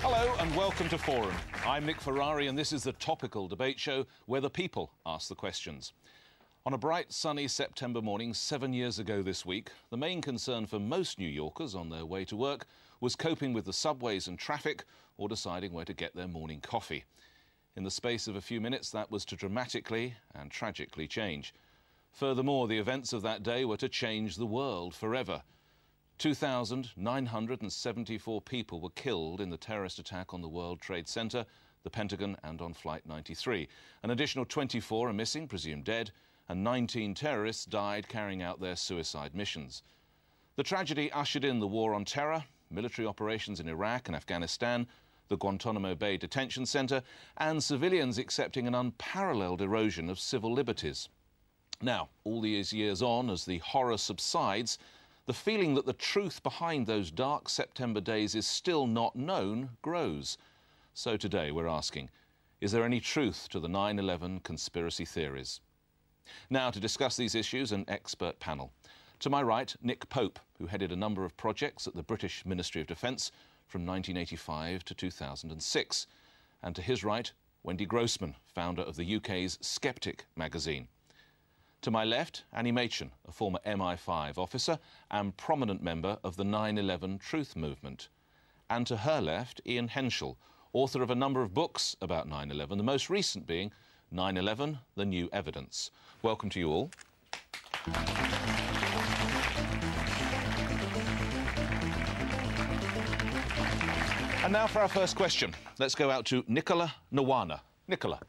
Hello and welcome to Forum. I'm Nick Ferrari and this is the topical debate show where the people ask the questions. On a bright, sunny September morning 7 years ago this week, the main concern for most New Yorkers on their way to work was coping with the subways and traffic or deciding where to get their morning coffee. In the space of a few minutes, that was to dramatically and tragically change. Furthermore, the events of that day were to change the world forever. 2,974 people were killed in the terrorist attack on the World Trade Center, the Pentagon and on Flight 93. An additional 24 are missing, presumed dead, and 19 terrorists died carrying out their suicide missions. The tragedy ushered in the war on terror, military operations in Iraq and Afghanistan, the Guantanamo Bay Detention Center, and civilians accepting an unparalleled erosion of civil liberties. Now, all these years on, as the horror subsides, the feeling that the truth behind those dark September days is still not known grows. So today we're asking, is there any truth to the 9/11 conspiracy theories? Now, to discuss these issues, an expert panel. To my right, Nick Pope, who headed a number of projects at the British Ministry of Defence from 1985 to 2006. And to his right, Wendy Grossman, founder of the UK's Skeptic magazine. To my left, Annie Machin, a former MI5 officer and prominent member of the 9/11 Truth Movement. And to her left, Ian Henschel, author of a number of books about 9/11, the most recent being 9/11, The New Evidence. Welcome to you all. And now for our first question. Let's go out to Nicola Nwana. Nicola.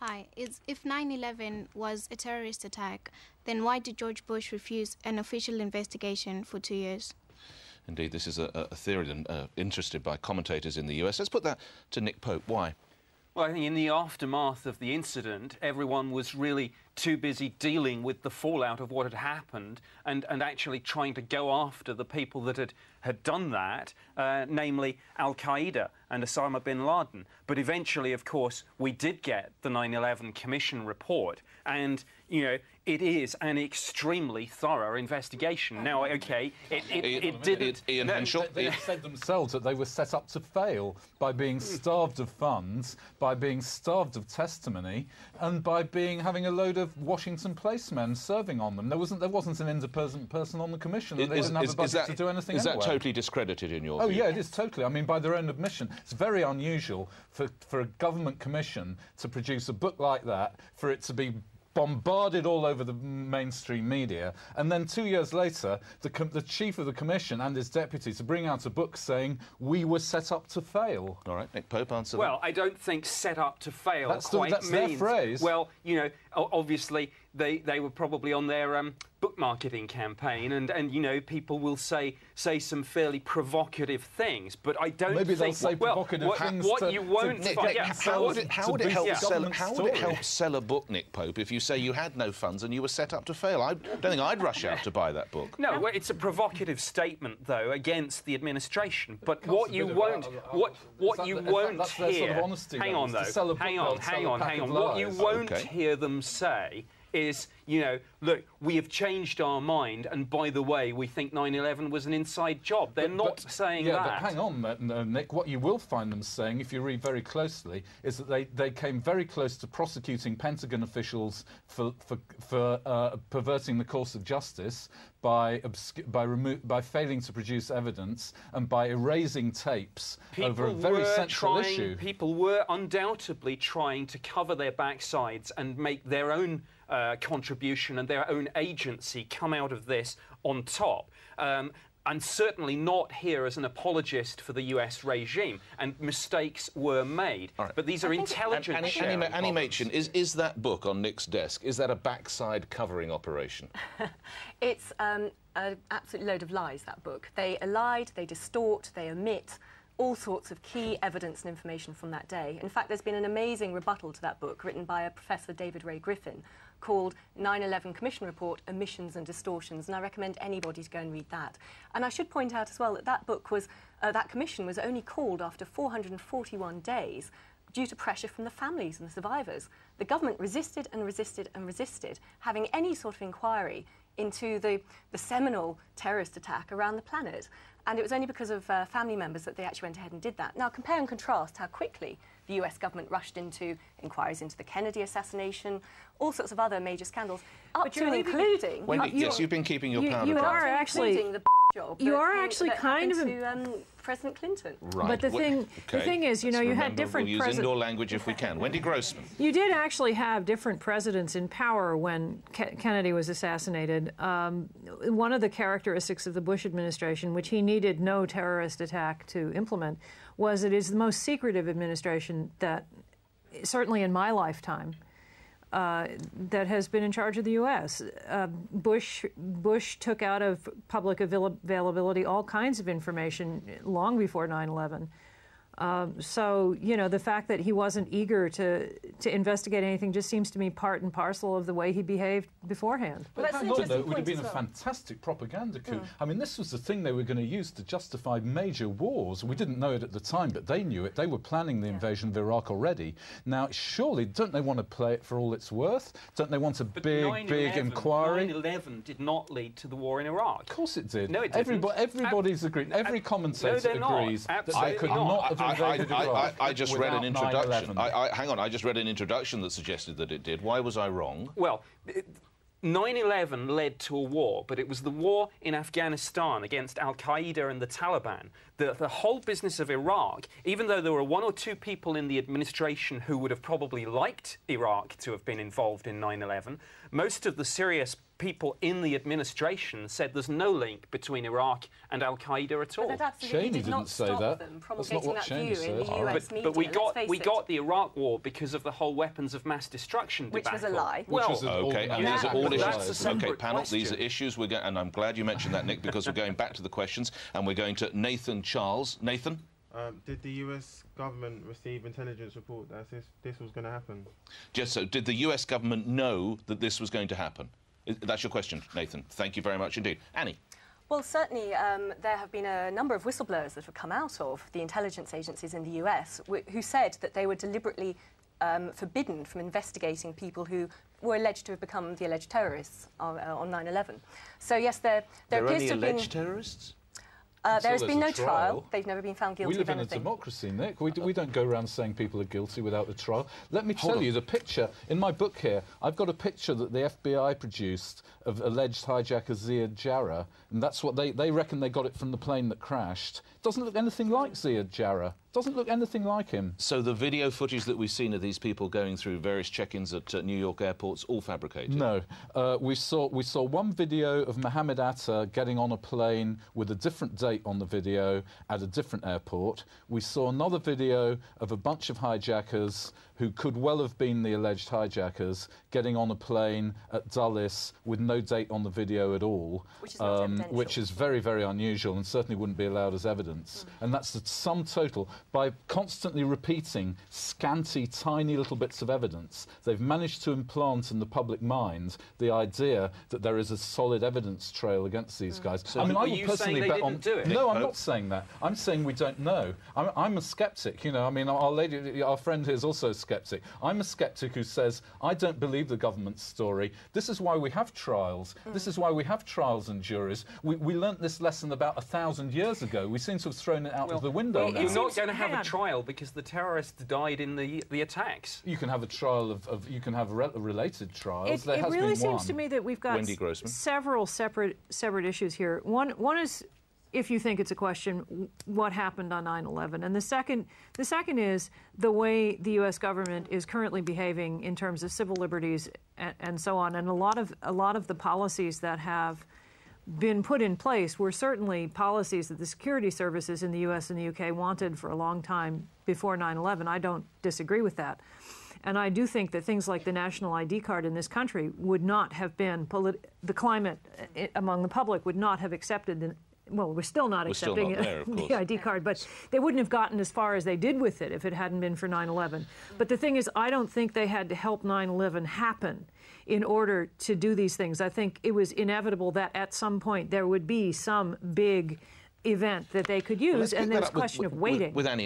Hi. If 9/11 was a terrorist attack, then why did George Bush refuse an official investigation for 2 years? Indeed, this is a theory interested by commentators in the US. Let's put that to Nick Pope. Why? Well, I think in the aftermath of the incident, everyone was really too busy dealing with the fallout of what had happened and actually trying to go after the people that had done that, namely Al-Qeada and Osama bin Laden. But eventually, of course, we did get the 9/11 Commission report, and, you know, it is an extremely thorough investigation. Now, OK, it didn't... Ian Henschel? They said themselves that they were set up to fail by being starved of funds, by being starved of testimony, and by having a load of Washington placemen serving on them. There wasn't an independent person on the commission, and they didn't have a budget to do anything anyway. Is that totally discredited in your view? Oh, yeah, it is totally. I mean, by their own admission. It's very unusual for a government commission to produce a book like that, for it to be bombarded all over the mainstream media, and then 2 years later, the chief of the commission and his deputy to bring out a book saying we were set up to fail. All right, Nick Pope, answer Well, that. I don't think set up to fail that's means... their phrase. Well, you know, obviously they were probably on their book marketing campaign, and you know, people will say some fairly provocative things, but I don't Maybe think... they'll say provocative things you won't... How would it help sell a book, Nick Pope, if you say you had no funds and you were set up to fail? I don't think I'd rush out to buy that book. No, well, it's a provocative statement, though, against the administration. But what you won't hear... Hang on, though. Hang on. What you won't hear them say is, you know, look, we have changed our mind, and by the way, we think 9/11 was an inside job. They're not saying that. Yeah, but hang on, Nick. What you will find them saying, if you read very closely, is that they came very close to prosecuting Pentagon officials for perverting the course of justice by failing to produce evidence and by erasing tapes over a very central issue. People were undoubtedly trying to cover their backsides and make their own contribution and their own agency come out of this on top. And certainly not here as an apologist for the US regime. And mistakes were made. Right. But these are intelligent... Annie Machin, is that book on Nick's desk, is that a backside covering operation? It's an absolute load of lies, that book. They elide, they distort, they omit all sorts of key evidence and information from that day. In fact, there's been an amazing rebuttal to that book written by a Professor David Ray Griffin called 9/11 Commission Report, Omissions and Distortions, and I recommend anybody to go and read that. And I should point out as well that that book was, that commission was only called after 441 days due to pressure from the families and the survivors. The government resisted and resisted and resisted having any sort of inquiry into the seminal terrorist attack around the planet. And it was only because of family members that they actually went ahead and did that. Now, compare and contrast how quickly the US government rushed into inquiries into the Kennedy assassination, all sorts of other major scandals, up to and including... Wendy, yes, you've been keeping your powder dry. You are actually... the job you are actually kind of... to President Clinton. Right. But the thing is, you know, you had different we'll use indoor language if we can. Wendy Grossman. You did actually have different presidents in power when Kennedy was assassinated. One of the characteristics of the Bush administration, which he needed no terrorist attack to implement, was it is the most secretive administration that, certainly in my lifetime, that has been in charge of the U.S. Bush took out of public availability all kinds of information long before 9/11. So, you know, the fact that he wasn't eager to investigate anything just seems to me part and parcel of the way he behaved beforehand. But hang on, though, it would have been a fantastic propaganda coup. I mean, this was the thing they were going to use to justify major wars. We didn't know it at the time, but they knew it. They were planning the invasion of Iraq already. Now, surely, don't they want to play it for all it's worth? Don't they want a big inquiry? 9/11 did not lead to the war in Iraq. Of course it did. No, it didn't. Everybody's agreed. Every commentator agrees that they could not have invaded Iraq. I just read an introduction. Hang on, I just read an introduction that suggested that it did. Why was I wrong? Well, 9/11 led to a war, but it was the war in Afghanistan against al-Qeada and the Taliban. The whole business of Iraq, even though there were one or two people in the administration who would have probably liked Iraq to have been involved in 9/11, most of the serious people in the administration said there's no link between Iraq and al-Qaeda at all. Cheney didn't say that. That's not what Cheney said. But we got the Iraq war because of the whole weapons of mass destruction debacle. Which was a lie. Well, okay, and these are all issues. Okay, panel, question. these are issues we're going, and I'm glad you mentioned that, Nick, because we're going back to the questions, and we're going to Nathan Charles. Nathan? Did the US government receive intelligence report that this was going to happen? Just so, did the US government know that this was going to happen? That's your question, Nathan. Thank you very much indeed. Annie? Well, certainly there have been a number of whistleblowers that have come out of the intelligence agencies in the US who said that they were deliberately forbidden from investigating people who were alleged to have become the alleged terrorists on 9/11. So, yes, there appears to have been... alleged terrorists? There has been no trial. They've never been found guilty of anything. We live in a democracy, Nick. We don't go around saying people are guilty without a trial. Let me tell you, the picture, in my book here, I've got a picture that the FBI produced of alleged hijacker Ziad Jarrah, and that's what they reckon they got it from the plane that crashed. It doesn't look anything like Ziad Jarrah. Doesn't look anything like him. So the video footage that we've seen of these people going through various check-ins at New York airports, all fabricated? No. We saw one video of Mohammed Atta getting on a plane with a different date on the video at a different airport. We saw another video of a bunch of hijackers who could well have been the alleged hijackers getting on a plane at Dulles with no date on the video at all, which is very, very unusual and certainly wouldn't be allowed as evidence. And that's the sum total. By constantly repeating scanty, tiny little bits of evidence, they've managed to implant in the public mind the idea that there is a solid evidence trail against these guys. So I mean, are I would you personally saying bet they on... didn't do it? No, I'm not saying that. I'm saying we don't know. I'm a sceptic, you know. I mean, our friend here is also a sceptic. I'm a sceptic who says, I don't believe the government's story. This is why we have trials. This is why we have trials and juries. We learnt this lesson about 1,000 years ago. We seem to have thrown it out of the window now. You're not going to have a trial because the terrorists died in the attacks. You can have a trial you can have related trials. It really seems to me that we've got several separate issues here. One is, if you think it's a question, what happened on 9/11, and the second is the way the U.S. government is currently behaving in terms of civil liberties and so on. And a lot of the policies that have been put in place were certainly policies that the security services in the U.S. and the U.K. wanted for a long time before 9/11. I don't disagree with that. And I do think that things like the national ID card in this country would not have been, the climate among the public would not have accepted, well, we're still not accepting the ID card, but they wouldn't have gotten as far as they did with it if it hadn't been for 9/11. But the thing is, I don't think they had to help 9/11 happen in order to do these things. I think it was inevitable that at some point there would be some big event that they could use, and there's a question of waiting. With Annie,